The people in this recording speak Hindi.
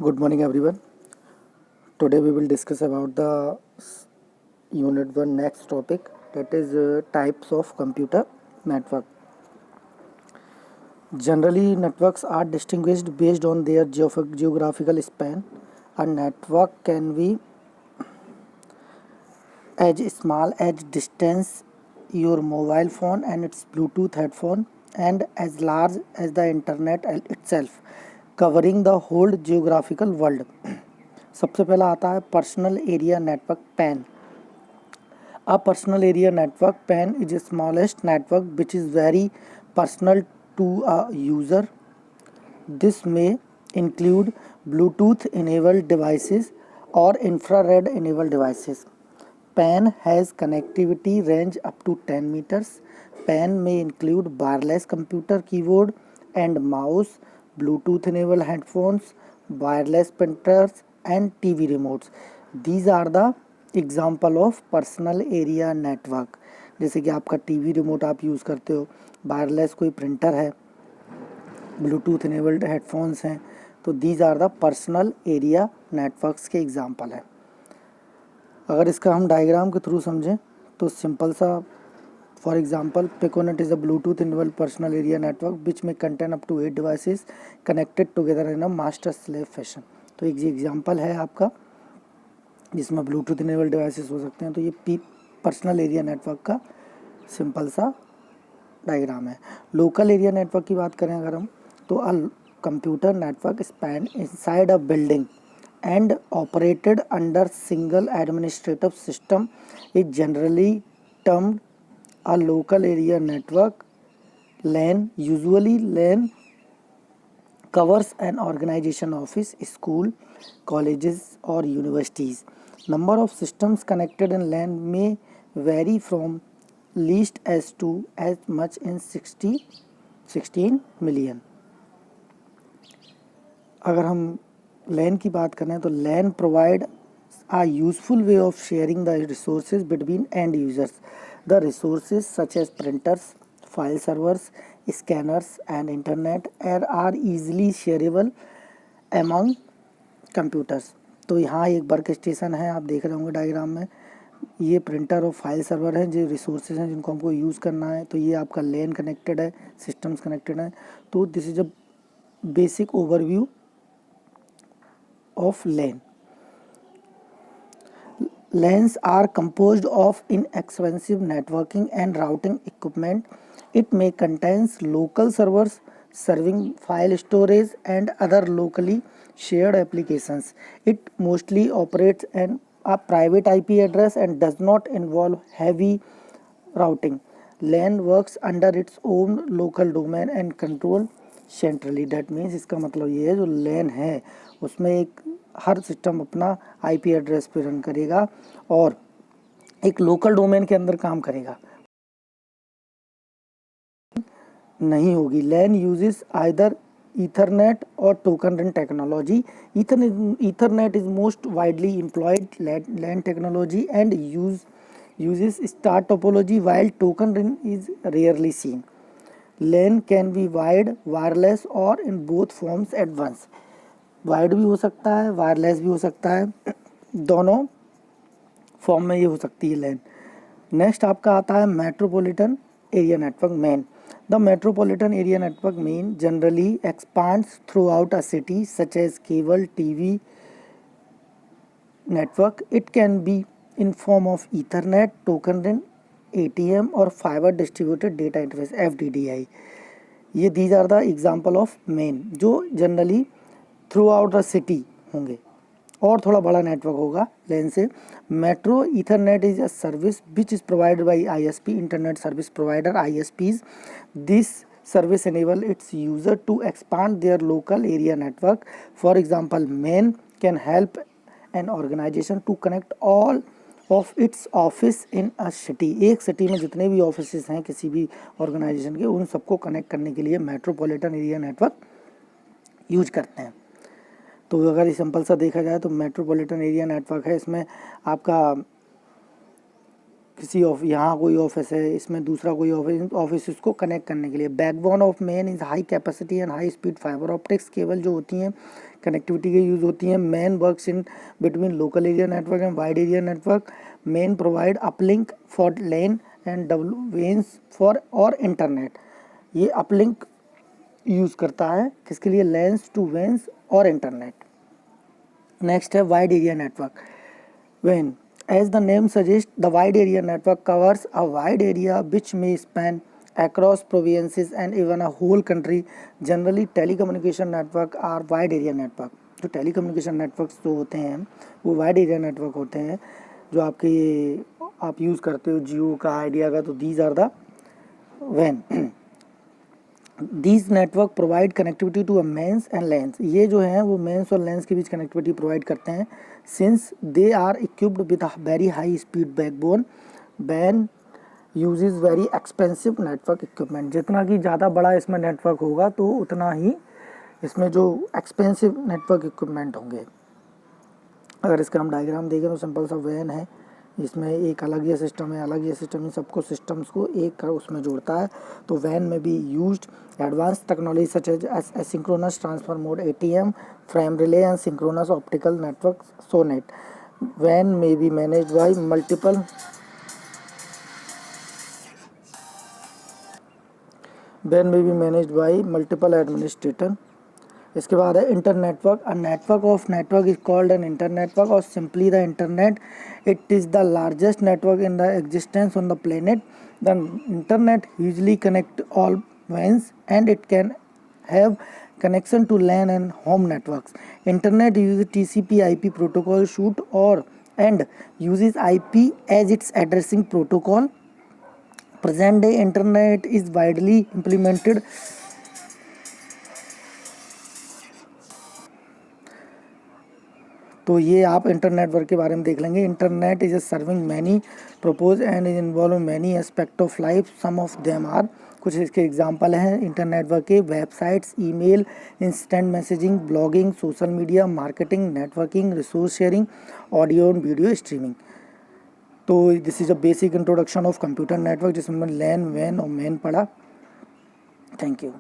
Good morning, everyone. Today we will discuss about the Unit 1 next topic, that is types of computer network. Generally, networks are distinguished based on their geographical span. A network can be as small as distance your mobile phone and its Bluetooth headphone, and as large as the internet itself, covering the whole geographical world. सबसे पहला आता है personal area network pan. A personal area network PAN is the smallest network which is very personal to a user. This may include Bluetooth enabled devices or infrared enabled devices. PAN has connectivity range up to 10 meters. PAN may include wireless computer keyboard and mouse, Bluetooth enabled headphones, wireless printers and TV remotes. These are the example of personal area network. जैसे कि आपका टीवी रिमोट आप यूज़ करते हो, वायरलेस कोई प्रिंटर है, ब्लूटूथ इनेबल्ड हेडफोन्स हैं, तो these are the personal area networks के एग्जाम्पल है. अगर इसका हम डायग्राम के थ्रू समझें तो सिंपल सा, for example piconet is a Bluetooth enabled personal area network which में contain up to 8 devices connected together in a master slave fashion. तो एक एग्जाम्पल है आपका जिसमें ब्लूटूथ इनेबल डिवाइसेस हो सकते हैं. तो ये पर्सनल एरिया नेटवर्क का सिंपल सा डायग्राम है. लोकल एरिया नेटवर्क की बात करें अगर हम, तो a computer network span inside a building and operated under single administrative system is generally termed a local area network. LAN, usually LAN covers an organization office, school, colleges or universities. Number of systems connected in LAN may vary from least as to as much in 16 million. अगर हम LAN की बात करें तो LAN provide a useful way of sharing the resources between end users. The resources such as printers, file servers, scanners and internet are easily shareable among computers. तो यहाँ एक वर्क स्टेशन है, आप देख रहे होंगे डायग्राम में, ये प्रिंटर और फाइल सर्वर हैं जो रिसोर्सेज हैं जिनको हमको यूज़ करना है. तो ये आपका LAN कनेक्टेड है, सिस्टम्स कनेक्टेड हैं. तो this is a basic overview of LAN. LANs are composed of inexpensive networking and routing equipment. It may contain local servers serving file storage and other locally shared applications. It mostly operates an a private IP address and does not involve heavy routing. LAN works under its own local domain and control centrally. That means इसका मतलब ये है जो LAN है उसमें एक हर सिस्टम अपना IP एड्रेस पे रन करेगा और एक लोकल डोमेन के अंदर काम करेगा, नहीं होगी. LAN यूजेस आइदर ईथरनेट और token ring technology. Ethernet is most widely employed LAN technology and uses star topology while token ring is rarely seen. LAN can be wired, wireless और in both forms at once. Wired भी हो सकता है, वायरलेस भी हो सकता है, दोनों फॉर्म में ये हो सकती है LAN. नेक्स्ट आपका आता है metropolitan area network MAN. The metropolitan area network MAN generally expands throughout a city such as cable TV network. It can be in form of Ethernet, token ring, ATM और fibre distributed data interface FDDI. ये these are the example of MAN जो generally throughout the city होंगे और थोड़ा बड़ा नेटवर्क होगा LAN से. Metro ethernet is a service which is provided by ISP, internet service provider ISPs. This service enable its user to expand their local area network. For example, MAN can help an organization to connect all of its office in a city. एक सिटी में जितने भी ऑफिस हैं किसी भी ऑर्गेनाइजेशन के, उन सबको कनेक्ट करने के लिए मेट्रोपॉलिटन एरिया नेटवर्क यूज करते हैं. तो अगर ये सिंपल सा देखा जाए तो मेट्रोपॉलिटन एरिया नेटवर्क है, इसमें आपका किसी ऑफ यहाँ कोई ऑफिस है, इसमें दूसरा कोई ऑफिस को कनेक्ट करने के लिए। Backbone of MAN is high capacity and high speed fiber optics cable जो होती हैं कनेक्टिविटी के यूज़ होती हैं। MAN works in between local area network and wide area network. MAN provide uplink for LAN and W WANs for और इंटरनेट। ये अपलिंक यूज़ करता है किसके लिए, लैंस टू वेन्स और इंटरनेट। नेक्स्ट है wide area network. When as the name suggests, the wide area network covers a wide area which may span across provinces and even a whole country. Generally telecommunication network are wide area network. जो telecommunication networks जो होते हैं वो wide area network होते हैं, जो आपके आप यूज़ करते हो जियो का, आइडिया का, तो these are the when These network provide connectivity to a mains and lanes. ये जो हैं वो mains और lanes के बीच connectivity provide करते हैं. Since they are equipped with a very high speed backbone, WAN uses very expensive network equipment. जितना कि ज़्यादा बड़ा इसमें नेटवर्क होगा तो उतना ही इसमें जो एक्सपेंसिव नेटवर्क इक्विपमेंट होंगे। अगर इसका हम डायग्राम देखें तो सिंपल सा WAN है, इसमें एक अलग ये सिस्टम है, अलग ये सिस्टम, इन सबको सिस्टम्स को एक उसमें जोड़ता है। तो WAN में भी used advance technology such as asynchronous transfer mode ATM, frame relay and synchronous optical network SONET. WAN में be managed by multiple administrator. इसके बाद है inter network. A network of network is called an inter network और simply the internet. It is the largest network in the existence on the planet. The internet usually connect all WANs and it can have connection to LAN and home networks. Internet uses TCP/IP protocol shoot or and uses IP as its addressing protocol. Present day internet is widely implemented तो ये आप इंटरनेट नेटवर्क के बारे में देख लेंगे। Internet is serving many purpose and is involve many aspect of life. Some of them are, कुछ इसके एग्जांपल हैं इंटरनेट नेटवर्क के: websites, email, instant messaging, blogging, social media, marketing, networking, resource sharing, audio and video streaming. तो this is a basic introduction of computer network जिसमें लैन, वैन और मेन पढ़ा। Thank you.